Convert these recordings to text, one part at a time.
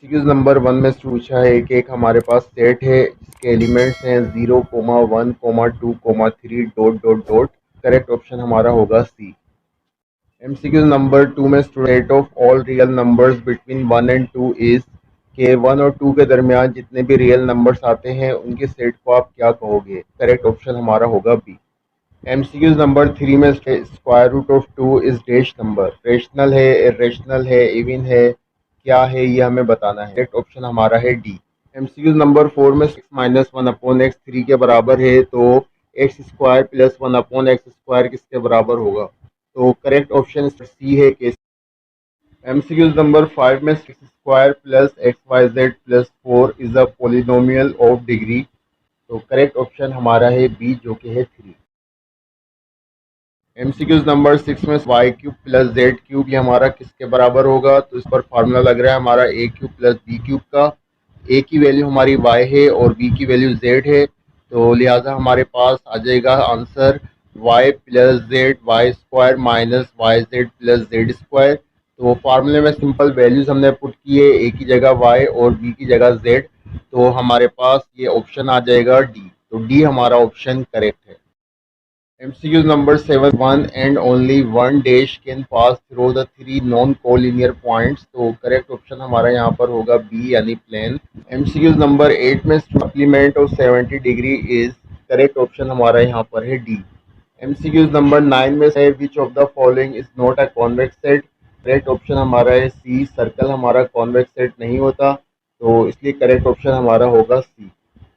MCQs number 1 में पूछा है कि एक हमारे पास सेट है जिसके एलिमेंट्स हैं 0,1,2,3 dot dot dot. Correct option हमारा होगा सी। एमसीक्यूज नंबर 2 में set of all real numbers between 1 and 2 is के 1 और 2 के दरमियान जितने भी रियल नंबर्स आते हैं उनके सेट को आप क्या कहोगे। करेक्ट ऑप्शन हमारा होगा बी। एमसीक्यूज नंबर 3 में square root of 2 is dash number. Rational है, इरेशनल है, इवन है, क्या है ये हमें बताना है। करेक्ट ऑप्शन हमारा है डी। एमसीक्यूज नंबर 4 में six minus one upon x 3 के बराबर है तो x square plus one upon x square किसके बराबर होगा। तो करेक्ट ऑप्शन सी है के। एमसीक्यूज नंबर 5 में six square plus x y z plus 4 is a polynomial of degree. तो करेक्ट ऑप्शन हमारा है बी जो कि है 3। एमसीक्यूज नंबर 6 में y cube plus z cube ये हमारा किसके बराबर होगा। तो इस पर फार्मूला लग रहा है हमारा ए क्यूब प्लस बी क्यूब का। ए की वैल्यू हमारी वाई है और बी की वैल्यू जेड है, तो लिहाजा हमारे पास आ जाएगा answer y plus z y square minus y z plus z square. तो फार्मूले में सिंपल वैल्यूज हमने पुट की है, ए की जगह वाई और बी की जगह जेड, तो हमारे पास ये ऑप्शन आ जाएगा डी। तो डी हमारा ऑप्शन करेक्ट है। MCQ number 7 one and only one dash can pass through the three non collinear points। तो करेक्ट ऑप्शन हमारा यहाँ पर होगा बी यानी प्लेन। MCQ नंबर 8 में supplement of 70 degree is. Correct option हमारा यहाँ पर है डी। MCQ नंबर 9 में से which of the following is not a convex set. Correct option हमारा है सी। सर्कल हमारा कॉन्वेक्स सेट नहीं होता, तो इसलिए करेक्ट ऑप्शन हमारा होगा सी।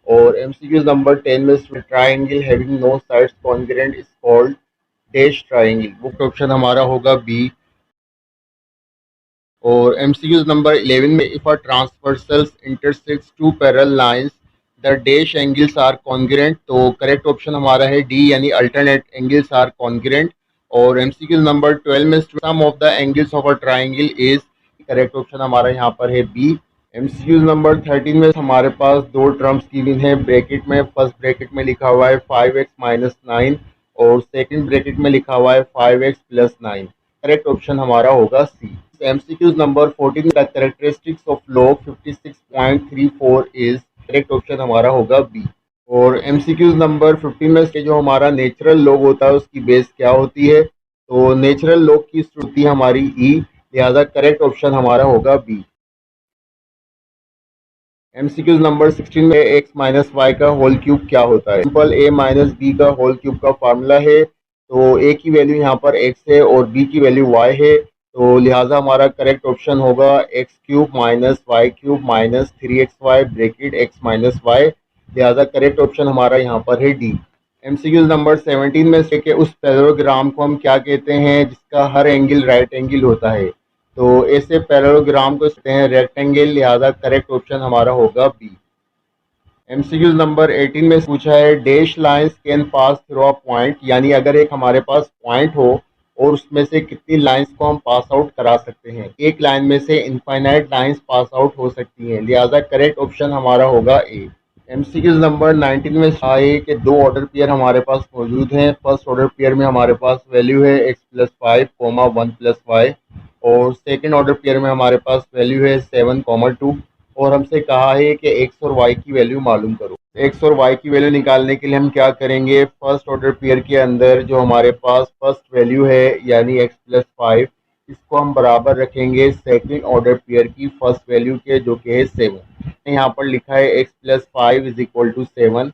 और एमसीक्यू नंबर 10 में triangle having no sides congruent is called dash triangle. Book option हमारा होगा बी। और एमसीक्यू नंबर 11 में if a transversals intersects two parallel lines the dash angles are congruent. तो करेक्ट ऑप्शन हमारा है डी यानी alternate angles are congruent. और MCQ number 12 में sum of the angles of a triangle is. Correct option हमारा यहाँ पर है बी। एमसीक्यू नंबर 13 में हमारे पास दो टर्म्स गिवन है ब्रैकेट में। फर्स्ट ब्रैकेट में लिखा हुआ है 5x माइनस 9 और सेकंड ब्रैकेट में लिखा हुआ है 5x प्लस 9। करेक्ट ऑप्शन हमारा होगा C. MCQ number 14 the characteristics of log 56.34 is. Correct option हमारा होगा बी। और एमसीक्यू नंबर 15 में से जो हमारा नेचुरल लॉग होता है उसकी बेस क्या होती है। तो नेचुरल लॉग की श्रुति हमारी ई, लिहाजा करेक्ट ऑप्शन हमारा होगा बी। एमसीक्यू नंबर 16 में एक्स माइनस वाई का होल क्यूब क्या होता है। सिंपल ए माइनस बी का होल क्यूब का फार्मूला है। तो ए की वैल्यू यहाँ पर एक्स है और बी की वैल्यू वाई है, तो लिहाजा हमारा करेक्ट ऑप्शन होगा x cube minus y cube minus 3xy bracket x minus y. लिहाजा करेक्ट ऑप्शन हमारा यहाँ पर है डी। एमसीक्यू नंबर 17 में से कि उस पैरेललोग्राम को हम क्या कहते हैं जिसका हर एंगल राइट एंगल होता है। तो ऐसे पैरेललोग्राम को कहते हैं रेक्टेंगल, लिहाजा करेक्ट ऑप्शन हमारा होगा बी। एमसीक्यू नंबर 18 में पूछा है dash lines can pass through a point, यानी अगर एक हमारे पास पॉइंट हो और उसमें से कितनी लाइंस को हम पास आउट करा सकते हैं। एक लाइन में से इनफाइनाइट लाइंस पास आउट हो सकती हैं, लिहाजा करेक्ट ऑप्शन हमारा होगा ए। एमसीक्यू नंबर 19 में आए कि दो ऑर्डर पेयर हमारे पास मौजूद हैं। फर्स्ट ऑर्डर पेयर में हमारे पास वैल्यू है एक्स प्लस 5, 1 प्लस वाई और सेकेंड ऑर्डर पेयर में हमारे पास वैल्यू है 7, 2 और हमसे कहा है कि एक्स और वाई की वैल्यू मालूम करो। एक्स और वाई की वैल्यू निकालने के लिए हम क्या करेंगे, फर्स्ट ऑर्डर पेयर के अंदर जो हमारे पास फर्स्ट वैल्यू है यानी एक्स प्लस 5, इसको हम बराबर रखेंगे सेकेंड ऑर्डर पेयर की फर्स्ट वैल्यू के जो कि है 7। यहाँ पर लिखा है x plus 5 is equal to 7।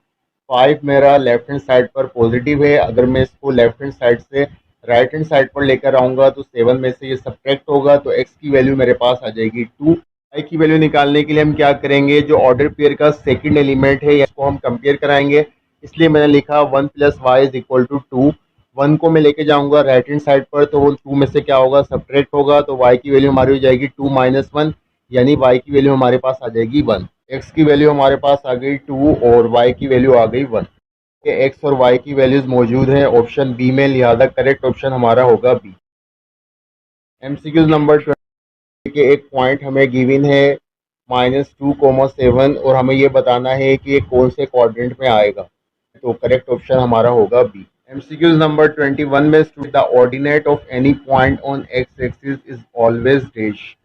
5 मेरा लेफ्ट हैंड साइड पर पॉजिटिव है, अगर मैं इसको लेफ्ट हैंड साइड से राइट हैंड साइड पर लेकर आऊँगा तो 7 में से ये सब्ट्रैक्ट होगा, तो एक्स की वैल्यू मेरे पास आ जाएगी 2। वाई की वैल्यू निकालने के लिए हम क्या करेंगे, जो ऑर्डर पेयर का सेकंड एलिमेंट है इसको हम कंपेयर कराएंगे, इसलिए मैंने लिखा 1 plus y is equal to 2। 1 को मैं लेके जाऊंगा राइट हैंड साइड पर तो वो 2 में से क्या होगा सब्ट्रैक्ट होगा, तो वाई की वैल्यू हमारी हो जाएगी 2 माइनस 1, यानी वाई की वैल्यू हमारे पास आ जाएगी 1। एक्स की वैल्यू हमारे पास आ गई 2 और वाई की वैल्यू आ गई 1। एक्स और वाई की वैल्यूज मौजूद हैं ऑप्शन बी में, लिहाजा करेक्ट ऑप्शन हमारा होगा बी। एमसीक्यू नंबर 20 के एक पॉइंट हमें गिवन है -2, 7 और हमें ये बताना है कि ये कौन से क्वाड्रेंट में आएगा, तो करेक्ट ऑप्शन हमारा होगा बी। एमसीक्यू नंबर 21 में the ordinate of any point on x axis is always dash.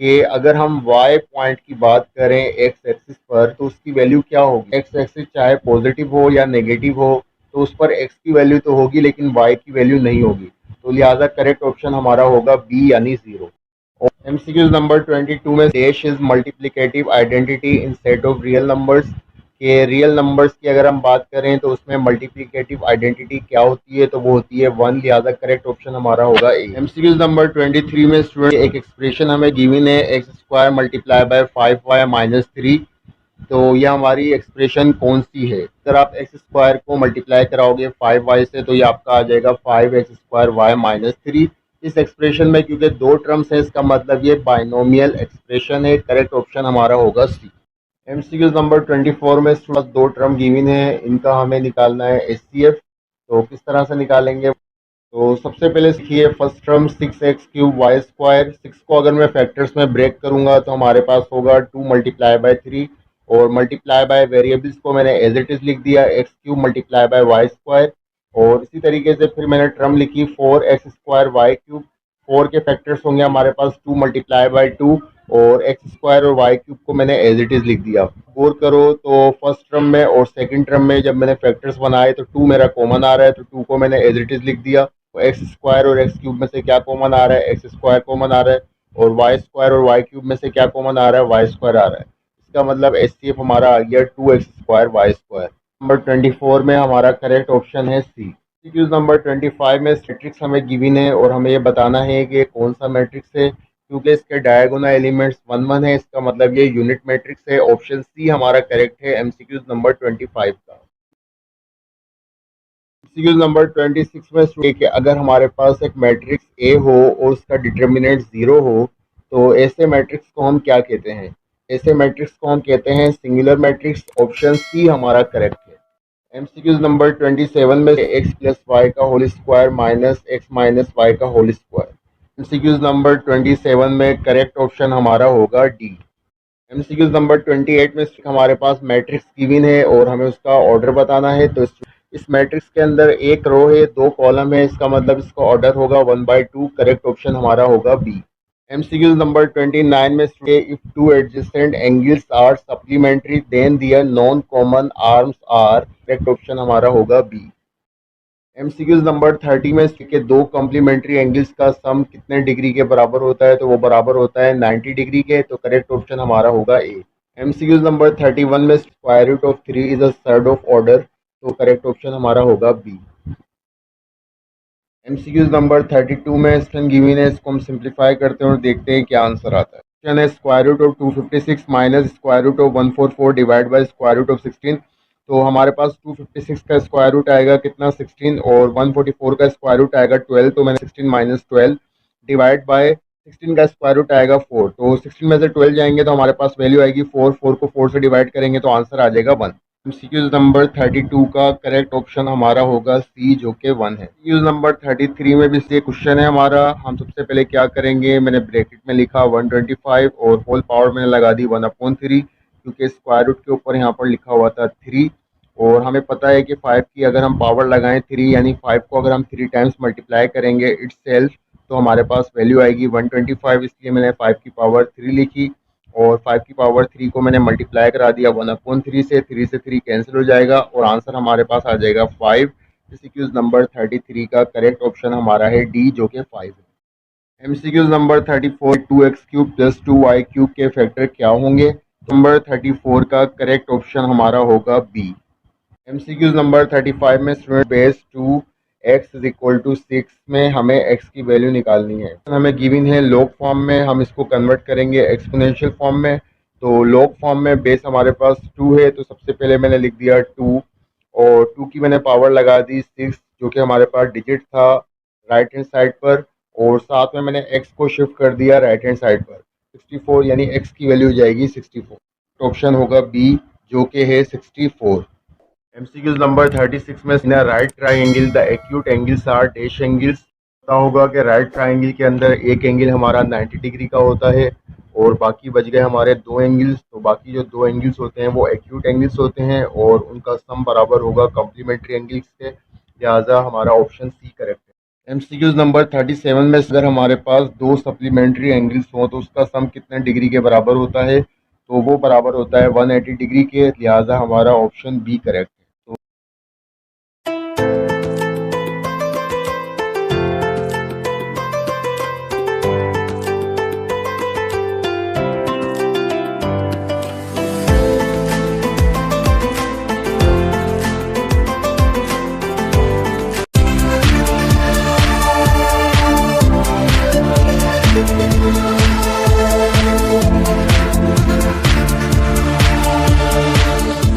कि अगर हम y पॉइंट की बात करें x एक्सिस पर तो उसकी वैल्यू क्या होगी। x एक्सिस चाहे पॉजिटिव हो या नेगेटिव हो तो उस पर x की वैल्यू तो होगी लेकिन y की वैल्यू नहीं होगी, तो लिहाजा करेक्ट ऑप्शन हमारा होगा बी यानी 0। एमसीक्यूज नंबर 22 में dash is multiplicative identity in set of real numbers के रियल नंबर्स की अगर हम बात करें तो उसमें मल्टीप्लिकेटिव आइडेंटिटी क्या होती है, तो वो होती है 1, लिहाजा करेक्ट ऑप्शन हमारा होगा ए। एमसीक्यूज नंबर 23 में स्टूडेंट एक एक्सप्रेशन हमें गिवन है x square multiply by 5y minus 3, तो ये हमारी एक्सप्रेशन कौन सी है। अगर आप एक्स स्क्वायर को मल्टीप्लाई कराओगे 5y से तो ये आपका आ जाएगा 5x स्क्वायर वाई माइनस 3। इस एक्सप्रेशन में क्योंकि दो टर्म्स है इसका मतलब ये बाइनोमियल एक्सप्रेशन है, करेक्ट ऑप्शन हमारा होगा सी। एमसीक्यूज नंबर 24 में दो टर्म गिवन है, इनका हमें निकालना है एचसीएफ। तो किस तरह से निकालेंगे, तो सबसे पहले सीखिए first term 6x cube y square. 6 को अगर मैं फैक्टर्स में ब्रेक करूंगा तो हमारे पास होगा 2 मल्टीप्लाई बाय 3 और मल्टीप्लाई बाय वेरिएबल्स को मैंने एज इट इज लिख दिया x cube multiply by y square. और इसी तरीके से फिर मैंने टर्म लिखी 4x स्क्वायर वाई क्यूब। 4 के फैक्टर्स होंगे हमारे पास 2 मल्टीप्लाई बाय 2 और एक्स स्क्वायर और वाई क्यूब को मैंने एज इट इज लिख दिया। गौर करो तो फर्स्ट टर्म में और सेकंड टर्म में जब मैंने फैक्टर्स बनाए तो 2 मेरा कॉमन आ रहा है, तो 2 को मैंने एज इट इज लिख दिया। तो एक्स स्क्वायर और एक्स क्यूब में से क्या कॉमन आ रहा है, एक्स स्क्वायर कॉमन आ रहा है, और वाई स्क्वायर और वाई क्यूब में से क्या कॉमन आ रहा है, वाई स्क्वायर आ रहा है। इसका मतलब एच सी एफ हमारा आ गया 2x square Y square. Number 24 में हमारा करेक्ट ऑप्शन है सी। नंबर 25 में मैट्रिक्स हमें गिवन है और हमें ये बताना है कि कौन सा मैट्रिक्स है। क्योंकि इसके डायगोनल एलिमेंट्स 1 1 है, इसका मतलब ये यूनिट मैट्रिक्स है। ऑप्शन सी हमारा करेक्ट है एमसीक्यूज नंबर 25 का। एमसीक्यूज नंबर 26 में देखिए अगर हमारे पास एक मैट्रिक्स ए हो और उसका डिटर्मिनेंट 0 हो तो ऐसे मैट्रिक्स को हम क्या कहते हैं। ऐसे मैट्रिक्स को हम कहते हैं सिंगुलर मैट्रिक्स। ऑप्शन सी हमारा करेक्ट है। एमसीक्यूज नंबर 27 में एक्स प्लस वाई का whole square minus x minus y का होल स्क्वायर। एमसीक्यूज नंबर 27 में करेक्ट ऑप्शन हमारा होगा डी। एमसीक्यूज नंबर 28 में हमारे पास मैट्रिक्स गिवन है और हमें उसका ऑर्डर बताना है। तो इस मैट्रिक्स के अंदर एक रो है, दो कॉलम है, इसका मतलब इसका ऑर्डर होगा 1/2। करेक्ट ऑप्शन हमारा होगा बी। एमसीक्यूज नंबर 29 में if two adjacent angles are supplementary then their non common arms are. Correct option हमारा होगा बी। एमसीक्यूज नंबर 30 में के दो कॉम्प्लीमेंट्री एंगल्स का सम कितने डिग्री के बराबर होता है, तो वो बराबर होता है 90 डिग्री के। तो करेक्ट ऑप्शन हमारा होगा ए। एमसीक्यूज नंबर 31 में square root of 3 is a third of order. तो करेक्ट ऑप्शन हमारा होगा बी। एमसीक्यूज नंबर 32 में स्टन गिवन है, इसको हम सिंप्लीफाई करते हैं और देखते हैं क्या आंसर आता है। क्वेश्चन है square root of 256 minus square root of 144 divide by square root of 16। तो हमारे पास 256 का स्क्वायर रूट आएगा कितना 16 और 144 का स्क्वायर रूट आएगा 12। तो मैंने 16 माइनस 12 डिवाइड बाय 16 का स्क्वायर रूट आएगा 4। तो 16 में से 12 जाएंगे तो हमारे पास वैल्यू आएगी 4। 4 को 4 से डिवाइड करेंगे तो आंसर आ जाएगा 1। एमसीक्यूज नंबर 32 का करेक्ट ऑप्शन हमारा होगा सी जो कि 1 है। एमसीक्यूज नंबर 33 में भी ये क्वेश्चन है हमारा। हम सबसे पहले क्या करेंगे, मैंने ब्रैकेट में लिखा 125 और होल पावर मैंने लगा दी 1/3 क्योंकि स्क्वायर रूट के ऊपर यहाँ पर लिखा हुआ था 3। और हमें पता है कि 5 की अगर हम पावर लगाएं 3 यानी 5 को अगर हम 3 टाइम्स मल्टीप्लाई करेंगे इट्स सेल्फ तो हमारे पास वैल्यू आएगी 125। इसलिए मैंने 5 की पावर 3 लिखी और 5 की पावर 3 को मैंने मल्टीप्लाई करा दिया 1/3 से। 3 से 3 कैंसिल हो जाएगा और आंसर हमारे पास आ जाएगा 5। एमसीक्यूज नंबर 33 का करेक्ट ऑप्शन हमारा है डी जो कि 5 है। MCQs number 34 2x cube plus 2y cube के फैक्टर क्या होंगे। नंबर 34 का करेक्ट ऑप्शन हमारा होगा बी। एमसीक्यूज नंबर 35 में student base 2x is equal to 6 में हमें x की वैल्यू निकालनी है। हमें गिवन है लॉग फॉर्म में, हम इसको कन्वर्ट करेंगे एक्सपोनेंशियल फॉर्म में। तो लॉग फॉर्म में बेस हमारे पास 2 है, तो सबसे पहले मैंने लिख दिया 2 और 2 की मैंने पावर लगा दी 6 जो कि हमारे पास डिजिट था राइट हैंड साइड पर, और साथ में मैंने x को शिफ्ट कर दिया राइट हैंड साइड पर 64 यानी x की वैल्यू हो जाएगी 64। ऑप्शन होगा बी जो कि है 64। एमसीक्यूज नंबर 36 में in right triangle the acute angles are dash angles. पता होगा कि राइट ट्राइंगल के अंदर एक एंगल हमारा 90 डिग्री का होता है और बाकी बच गए हमारे दो एंगल्स। तो बाकी जो दो एंगल्स होते हैं वो एक्यूट एंगल्स होते हैं और उनका सम बराबर होगा कॉम्प्लीमेंट्री एंगल्स से। लिहाजा हमारा ऑप्शन सी करेक्ट है। एमसीक्यूज नंबर 37 में अगर हमारे पास दो सप्लीमेंट्री एंगल्स हों तो उसका सम कितने डिग्री के बराबर होता है, तो वो बराबर होता है 180 डिग्री के। लिहाजा हमारा ऑप्शन बी करेक्ट।